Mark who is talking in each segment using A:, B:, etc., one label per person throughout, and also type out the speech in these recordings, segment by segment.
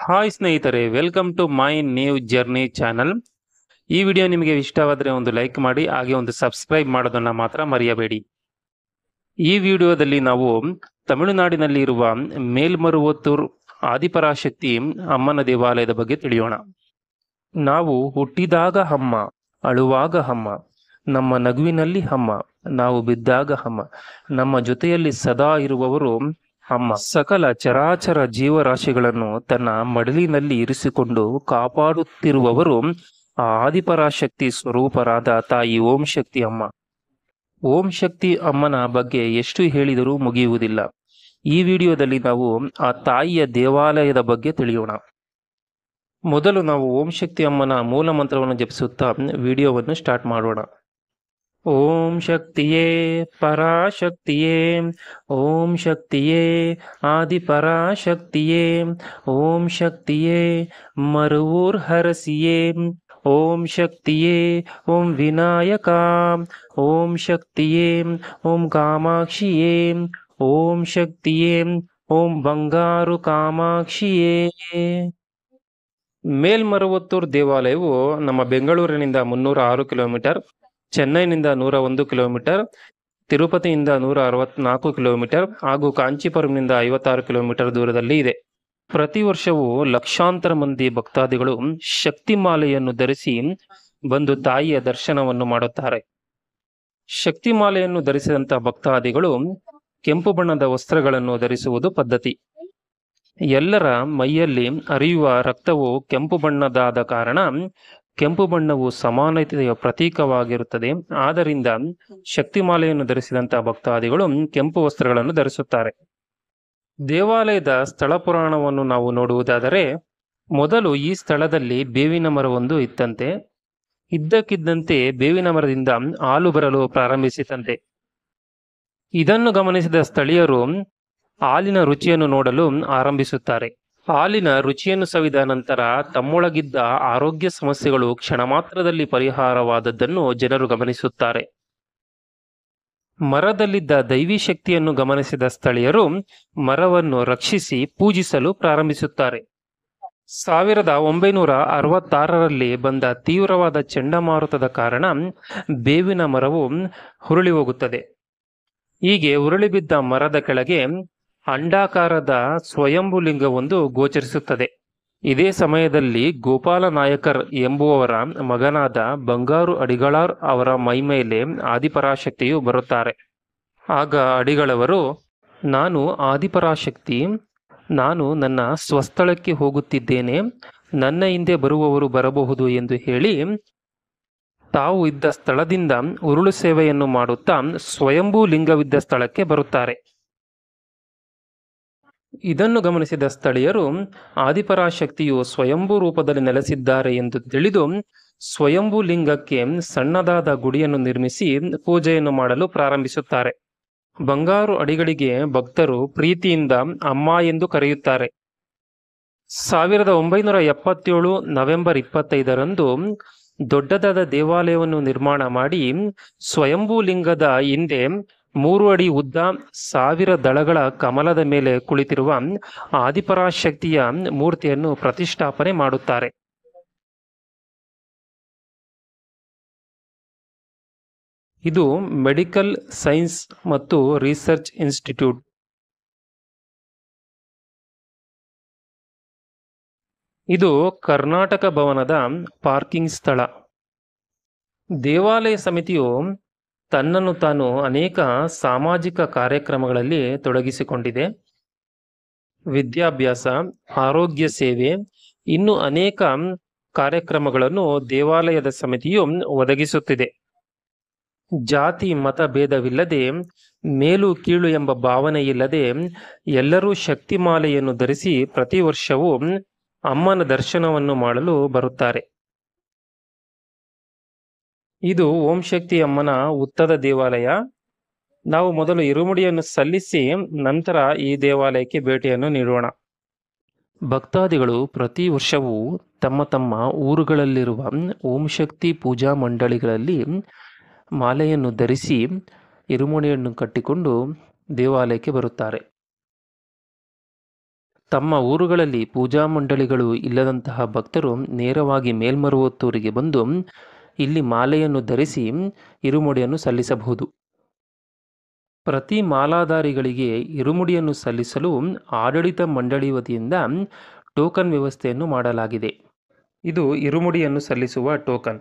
A: Hi ಸ್ನೇಹಿತರೆ, welcome to my new journey channel. ಈ video ನಿಮಗೆ ಇಷ್ಟವಾದರೆ ಒಂದು ಲೈಕ್ ಮಾಡಿ, ಹಾಗೆ ಒಂದು ಸಬ್ಸ್ಕ್ರೈಬ್ ಮಾಡೋದನ್ನ ಮಾತ್ರ ಮರೆಯಬೇಡಿ. ಈ ವಿಡಿಯೋದಲ್ಲಿ ನಾವು ತಮಿಳುನಾಡಿನಲ್ಲಿ ಇರುವ ಮೇಲ್ಮರುವತ್ತೂರ್ ಆದಿಪರಾಶಕ್ತಿ ಅಮ್ಮನ ದೇವಾಲಯದ ಬಗ್ಗೆ ತಿಳಿಯೋಣ. ನಾವು ಹುಟ್ಟಿದಾಗ ಅಮ್ಮ, ಅಳುವಾಗ ಅಮ್ಮ, ನಮ್ಮ ನಗುವಿನಲ್ಲಿ ಅಮ್ಮ, ನಾವು ಬಿದ್ದಾಗ ಅಮ್ಮ, ನಮ್ಮ ಜೊತೆಯಲ್ಲಿ ಸದಾ ಇರುವವರು ಅಮ್ಮ. ಸಕಲ ಚರಾಚರ ಜೀವರಾಶಿಗಳನ್ನು ತನ್ನ ಮಡಿಲಿನಲ್ಲಿ ಇರಿಸಿಕೊಂಡು ಕಾಪಾಡುತ್ತಿರುವವರು ಆ ಆದಿಪರಾಶಕ್ತಿ ಸ್ವರೂಪರಾದ ತಾಯಿ ಓಂ ಶಕ್ತಿ ಅಮ್ಮ. ಓಂ ಶಕ್ತಿ ಅಮ್ಮನ ಬಗ್ಗೆ ಎಷ್ಟು ಹೇಳಿದರೂ ಮುಗಿಯುವುದಿಲ್ಲ. ಈ ವಿಡಿಯೋದಲ್ಲಿ ನಾವು ಆ ತಾಯಿಯ ದೇವಾಲಯದ ಬಗ್ಗೆ ತಿಳಿಯೋಣ. ಮೊದಲು ನಾವು ಓಂ ಶಕ್ತಿ ಅಮ್ಮನ ಮೂಲ ಮಂತ್ರವನ್ನು ಜಪಿಸುತ್ತಾ ವಿಡಿಯೋವನ್ನು ಸ್ಟಾರ್ಟ್ ಮಾಡೋಣ. ಓಂ ಶಕ್ತಿಯೇ ಪರಾಶಕ್ತಿಯೇ, ಓಂ ಶಕ್ತಿಯೇ ಆದಿಪರಾಶಕ್ತಿಯೇ, ಓಂ ಶಕ್ತಿಯೇ ಮರುವೂರ್ ಹರಸಿಯೇ, ಓಂ ಶಕ್ತಿಯೇ ಓಂ ವಿನಾಯಕ, ಓಂ ಶಕ್ತಿಯೇ ಓಂ ಕಾಮಾಕ್ಷಿಯೇ, ಓಂ ಶಕ್ತಿಯೇ ಓಂ ಬಂಗಾರು ಕಾಮಾಕ್ಷಿಯೇ. ಮೇಲ್ಮರುವತ್ತೂರ್ ದೇವಾಲಯವು ನಮ್ಮ ಬೆಂಗಳೂರಿನಿಂದ 306 ಕಿಲೋಮೀಟರ್, ಚೆನ್ನೈನಿಂದ 101 ಕಿಲೋಮೀಟರ್, ತಿರುಪತಿಯಿಂದ 164 ಕಿಲೋಮೀಟರ್ ಹಾಗೂ ಕಾಂಚೀಪುರಂನಿಂದ 56 ಕಿಲೋಮೀಟರ್ ದೂರದಲ್ಲಿ ಇದೆ. ಪ್ರತಿ ವರ್ಷವೂ ಲಕ್ಷಾಂತರ ಮಂದಿ ಭಕ್ತಾದಿಗಳು ಶಕ್ತಿಮಾಲೆಯನ್ನು ಧರಿಸಿ ಬಂದು ತಾಯಿಯ ದರ್ಶನವನ್ನು ಮಾಡುತ್ತಾರೆ. ಶಕ್ತಿಮಾಲೆಯನ್ನು ಧರಿಸಿದಂಥ ಭಕ್ತಾದಿಗಳು ಕೆಂಪು ಬಣ್ಣದ ವಸ್ತ್ರಗಳನ್ನು ಧರಿಸುವುದು ಪದ್ಧತಿ. ಎಲ್ಲರ ಮೈಯಲ್ಲಿ ಹರಿಯುವ ರಕ್ತವು ಕೆಂಪು ಬಣ್ಣದಾದ ಕಾರಣ ಕೆಂಪು ಬಣ್ಣವು ಸಮಾನತೆಯ ಪ್ರತೀಕವಾಗಿರುತ್ತದೆ. ಆದ್ದರಿಂದ ಶಕ್ತಿಮಾಲೆಯನ್ನು ಧರಿಸಿದಂಥ ಭಕ್ತಾದಿಗಳು ಕೆಂಪು ವಸ್ತ್ರಗಳನ್ನು ಧರಿಸುತ್ತಾರೆ. ದೇವಾಲಯದ ಸ್ಥಳ ಪುರಾಣವನ್ನು ನಾವು ನೋಡುವುದಾದರೆ, ಮೊದಲು ಈ ಸ್ಥಳದಲ್ಲಿ ಬೇವಿನ ಮರವೊಂದು ಇತ್ತಂತೆ. ಇದ್ದಕ್ಕಿದ್ದಂತೆ ಬೇವಿನ ಮರದಿಂದ ಹಾಲು ಬರಲು ಪ್ರಾರಂಭಿಸಿತಂತೆ. ಇದನ್ನು ಗಮನಿಸಿದ ಸ್ಥಳೀಯರು ಹಾಲಿನ ರುಚಿಯನ್ನು ನೋಡಲು ಆರಂಭಿಸುತ್ತಾರೆ. ಹಾಲಿನ ರುಚಿಯನ್ನು ಸವಿದ ನಂತರ ತಮ್ಮೊಳಗಿದ್ದ ಆರೋಗ್ಯ ಸಮಸ್ಯೆಗಳು ಕ್ಷಣ ಮಾತ್ರದಲ್ಲಿ ಪರಿಹಾರವಾದದ್ದನ್ನು ಜನರು ಗಮನಿಸುತ್ತಾರೆ. ಮರದಲ್ಲಿದ್ದ ದೈವಿ ಶಕ್ತಿಯನ್ನು ಗಮನಿಸಿದ ಸ್ಥಳೀಯರು ಮರವನ್ನು ರಕ್ಷಿಸಿ ಪೂಜಿಸಲು ಪ್ರಾರಂಭಿಸುತ್ತಾರೆ. 1966ರಲ್ಲಿ ಬಂದ ತೀವ್ರವಾದ ಚಂಡಮಾರುತದ ಕಾರಣ ಬೇವಿನ ಮರವು ಉರುಳಿ ಹೋಗುತ್ತದೆ. ಹೀಗೆ ಉರುಳಿ ಬಿದ್ದ ಮರದ ಕೆಳಗೆ ಅಂಡಾಕಾರದ ಸ್ವಯಂಭೂ ಲಿಂಗವೊಂದು ಗೋಚರಿಸುತ್ತದೆ. ಇದೇ ಸಮಯದಲ್ಲಿ ಗೋಪಾಲ ನಾಯಕರ್ ಎಂಬುವವರ ಮಗನಾದ ಬಂಗಾರು ಅಡಿಗಳಾರ್ ಅವರ ಮೈಮೇಲೆ ಆದಿಪರಾಶಕ್ತಿಯು ಬರುತ್ತಾರೆ. ಆಗ ಅಡಿಗಳವರು, ನಾನು ಆದಿಪರಾಶಕ್ತಿ, ನಾನು ನನ್ನ ಸ್ವಸ್ಥಳಕ್ಕೆ ಹೋಗುತ್ತಿದ್ದೇನೆ, ನನ್ನ ಹಿಂದೆ ಬರುವವರು ಬರಬಹುದು ಎಂದು ಹೇಳಿ ತಾವು ಇದ್ದ ಸ್ಥಳದಿಂದ ಉರುಳು ಸೇವೆಯನ್ನು ಮಾಡುತ್ತಾ ಸ್ವಯಂಭೂ ಲಿಂಗವಿದ್ದ ಸ್ಥಳಕ್ಕೆ ಬರುತ್ತಾರೆ. ಇದನ್ನು ಗಮನಿಸಿದ ಸ್ಥಳೀಯರು ಆದಿಪರಾಶಕ್ತಿಯು ಸ್ವಯಂಭೂ ರೂಪದಲ್ಲಿ ನೆಲೆಸಿದ್ದಾರೆ ಎಂದು ತಿಳಿದು ಸ್ವಯಂಭೂ ಲಿಂಗಕ್ಕೆ ಸಣ್ಣದಾದ ಗುಡಿಯನ್ನು ನಿರ್ಮಿಸಿ ಪೂಜೆಯನ್ನು ಮಾಡಲು ಪ್ರಾರಂಭಿಸುತ್ತಾರೆ. ಬಂಗಾರು ಅಡಿಗಳಿಗೆ ಭಕ್ತರು ಪ್ರೀತಿಯಿಂದ ಅಮ್ಮ ಎಂದು ಕರೆಯುತ್ತಾರೆ. 1977 ನವೆಂಬರ್ 25ರಂದು ದೊಡ್ಡದಾದ ದೇವಾಲಯವನ್ನು ನಿರ್ಮಾಣ ಮಾಡಿ ಸ್ವಯಂಭೂ ಲಿಂಗದ ಹಿಂದೆ 3 ಅಡಿ ಉದ್ದ 1000 ದಳಗಳ ಕಮಲದ ಮೇಲೆ ಕುಳಿತಿರುವ ಆದಿಪರಾಶಕ್ತಿಯ ಮೂರ್ತಿಯನ್ನು ಪ್ರತಿಷ್ಠಾಪನೆ ಮಾಡುತ್ತಾರೆ. ಇದು ಮೆಡಿಕಲ್ ಸೈನ್ಸ್ ಮತ್ತು ರಿಸರ್ಚ್ ಇನ್ಸ್ಟಿಟ್ಯೂಟ್. ಇದು ಕರ್ನಾಟಕ ಭವನದ ಪಾರ್ಕಿಂಗ್ ಸ್ಥಳ. ದೇವಾಲಯ ಸಮಿತಿಯು ತನ್ನನ್ನು ತಾನು ಅನೇಕ ಸಾಮಾಜಿಕ ಕಾರ್ಯಕ್ರಮಗಳಲ್ಲಿ ತೊಡಗಿಸಿಕೊಂಡಿದೆ. ವಿದ್ಯಾಭ್ಯಾಸ, ಆರೋಗ್ಯ ಸೇವೆ, ಇನ್ನೂ ಅನೇಕ ಕಾರ್ಯಕ್ರಮಗಳನ್ನು ದೇವಾಲಯದ ಸಮಿತಿಯು ಒದಗಿಸುತ್ತಿದೆ. ಜಾತಿ ಮತ ಭೇದವಿಲ್ಲದೆ, ಮೇಲು ಕೀಳು ಎಂಬ ಭಾವನೆ ಇಲ್ಲದೆ ಎಲ್ಲರೂ ಶಕ್ತಿಮಾಲೆಯನ್ನು ಧರಿಸಿ ಪ್ರತಿ ವರ್ಷವೂ ಅಮ್ಮನ ದರ್ಶನವನ್ನು ಮಾಡಲು ಬರುತ್ತಾರೆ. ಇದು ಓಂ ಶಕ್ತಿ ಅಮ್ಮನ ಉತ್ತದ ದೇವಾಲಯ. ನಾವು ಮೊದಲು ಇರುಮುಡಿಯನ್ನು ಸಲ್ಲಿಸಿ ನಂತರ ಈ ದೇವಾಲಯಕ್ಕೆ ಭೇಟಿಯನ್ನು ನೀಡೋಣ. ಭಕ್ತಾದಿಗಳು ಪ್ರತಿ ವರ್ಷವೂ ತಮ್ಮ ತಮ್ಮ ಊರುಗಳಲ್ಲಿರುವ ಓಂ ಶಕ್ತಿ ಪೂಜಾ ಮಂಡಳಿಗಳಲ್ಲಿ ಮಾಲೆಯನ್ನು ಧರಿಸಿ ಇರುಮುಡಿಯನ್ನು ಕಟ್ಟಿಕೊಂಡು ದೇವಾಲಯಕ್ಕೆ ಬರುತ್ತಾರೆ. ತಮ್ಮ ಊರುಗಳಲ್ಲಿ ಪೂಜಾ ಮಂಡಳಿಗಳು ಇಲ್ಲದಂತಹ ಭಕ್ತರು ನೇರವಾಗಿ ಮೇಲ್ಮರುವತ್ತೂರಿಗೆ ಬಂದು ಇಲ್ಲಿ ಮಾಲೆಯನ್ನು ಧರಿಸಿ ಇರುಮುಡಿಯನ್ನು ಸಲ್ಲಿಸಬಹುದು. ಪ್ರತಿ ಮಾಲಾಧಾರಿಗಳಿಗೆ ಇರುಮುಡಿಯನ್ನು ಸಲ್ಲಿಸಲು ಆಡಳಿತ ಮಂಡಳಿ ವತಿಯಿಂದ ಟೋಕನ್ ವ್ಯವಸ್ಥೆಯನ್ನು ಮಾಡಲಾಗಿದೆ. ಇದು ಇರುಮುಡಿಯನ್ನು ಸಲ್ಲಿಸುವ ಟೋಕನ್.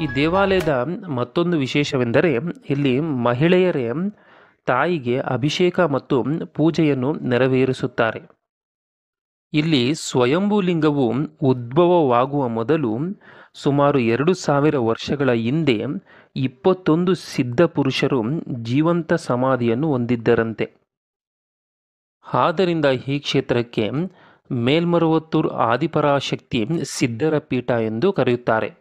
A: ಈ ದೇವಾಲಯದ ಮತ್ತೊಂದು ವಿಶೇಷವೆಂದರೆ ಇಲ್ಲಿ ಮಹಿಳೆಯರೇ ತಾಯಿಗೆ ಅಭಿಷೇಕ ಮತ್ತು ಪೂಜೆಯನ್ನು ನೆರವೇರಿಸುತ್ತಾರೆ. ಇಲ್ಲಿ ಸ್ವಯಂಭೂ ಲಿಂಗವು ಉದ್ಭವವಾಗುವ ಮೊದಲು ಸುಮಾರು 2000 ವರ್ಷಗಳ ಹಿಂದೆ 21 ಸಿದ್ಧ ಪುರುಷರು ಜೀವಂತ ಸಮಾಧಿಯನ್ನು ಹೊಂದಿದ್ದರಂತೆ. ಆದ್ದರಿಂದ ಈ ಕ್ಷೇತ್ರಕ್ಕೆ ಮೇಲ್ಮರುವತ್ತೂರು ಆದಿಪರಾಶಕ್ತಿ ಸಿದ್ಧರ ಪೀಠ ಎಂದು ಕರೆಯುತ್ತಾರೆ.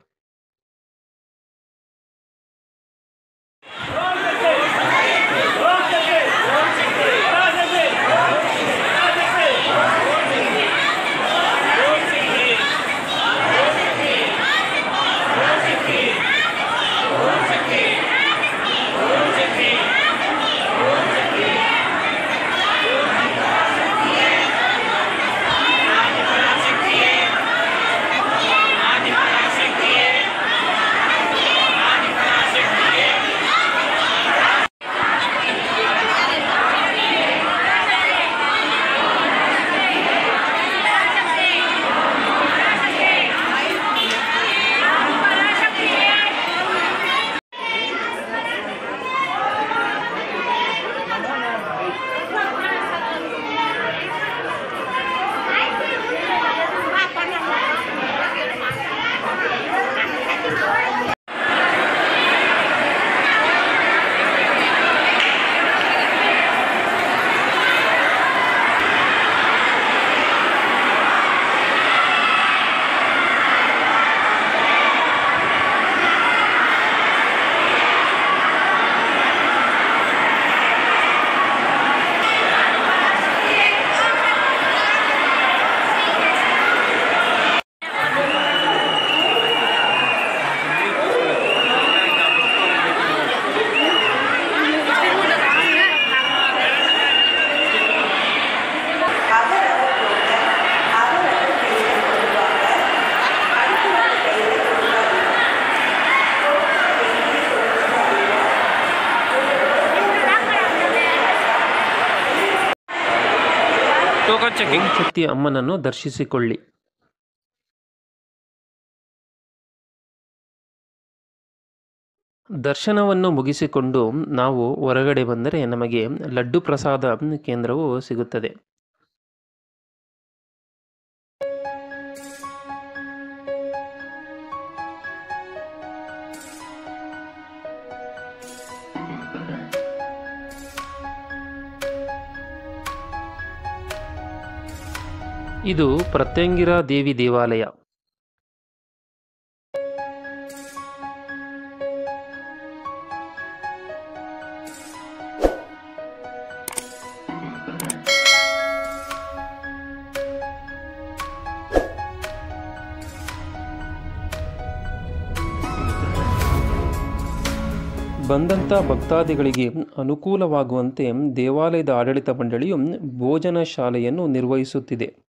A: ಓಂ ಶಕ್ತಿ ಅಮ್ಮನನ್ನು ದರ್ಶಿಸಿಕೊಳ್ಳಿ. ದರ್ಶನವನ್ನು ಮುಗಿಸಿಕೊಂಡು ನಾವು ಹೊರಗಡೆ ಬಂದರೆ ನಮಗೆ ಲಡ್ಡು ಪ್ರಸಾದ ಕೇಂದ್ರವು ಸಿಗುತ್ತದೆ. ಇದು ಪ್ರತ್ಯಂಗಿರಾ ದೇವಿ ದೇವಾಲಯ. ಬಂದಂಥ ಭಕ್ತಾದಿಗಳಿಗೆ ಅನುಕೂಲವಾಗುವಂತೆ ದೇವಾಲಯದ ಆಡಳಿತ ಮಂಡಳಿಯು ಭೋಜನ ಶಾಲೆಯನ್ನು ನಿರ್ವಹಿಸುತ್ತಿದೆ.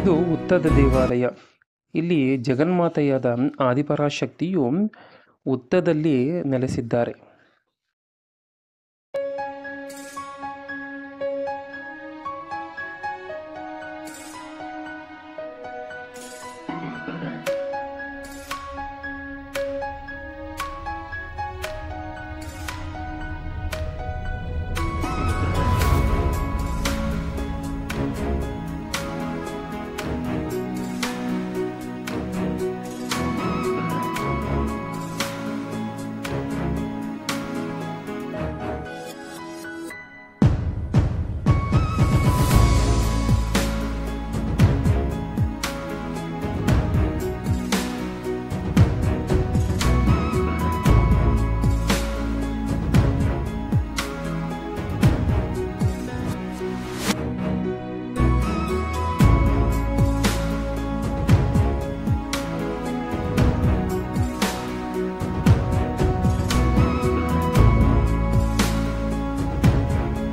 A: ಇದು ಉತ್ತದ ದೇವಾಲಯ. ಇಲ್ಲಿ ಜಗನ್ಮಾತೆಯಾದ ಆದಿಪರಾಶಕ್ತಿಯು ಉತ್ತದಲ್ಲಿ ನೆಲೆಸಿದ್ದಾರೆ.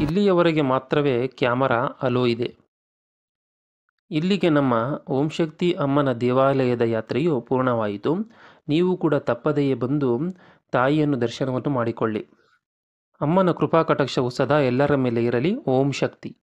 A: ಇಲ್ಲಿಯವರೆಗೆ ಮಾತ್ರವೇ ಕ್ಯಾಮರಾ ಅಲೋ ಇದೆ. ಇಲ್ಲಿಗೆ ನಮ್ಮ ಓಂ ಶಕ್ತಿ ಅಮ್ಮನ ದೇವಾಲಯದ ಯಾತ್ರೆಯು ಪೂರ್ಣವಾಯಿತು. ನೀವು ಕೂಡ ತಪ್ಪದೆಯೇ ಬಂದು ತಾಯಿಯನ್ನು ದರ್ಶನವನ್ನು ಮಾಡಿಕೊಳ್ಳಿ. ಅಮ್ಮನ ಕೃಪಾ ಕಟಾಕ್ಷವು ಸದಾ ಎಲ್ಲರ ಮೇಲೆ ಇರಲಿ. ಓಂ ಶಕ್ತಿ.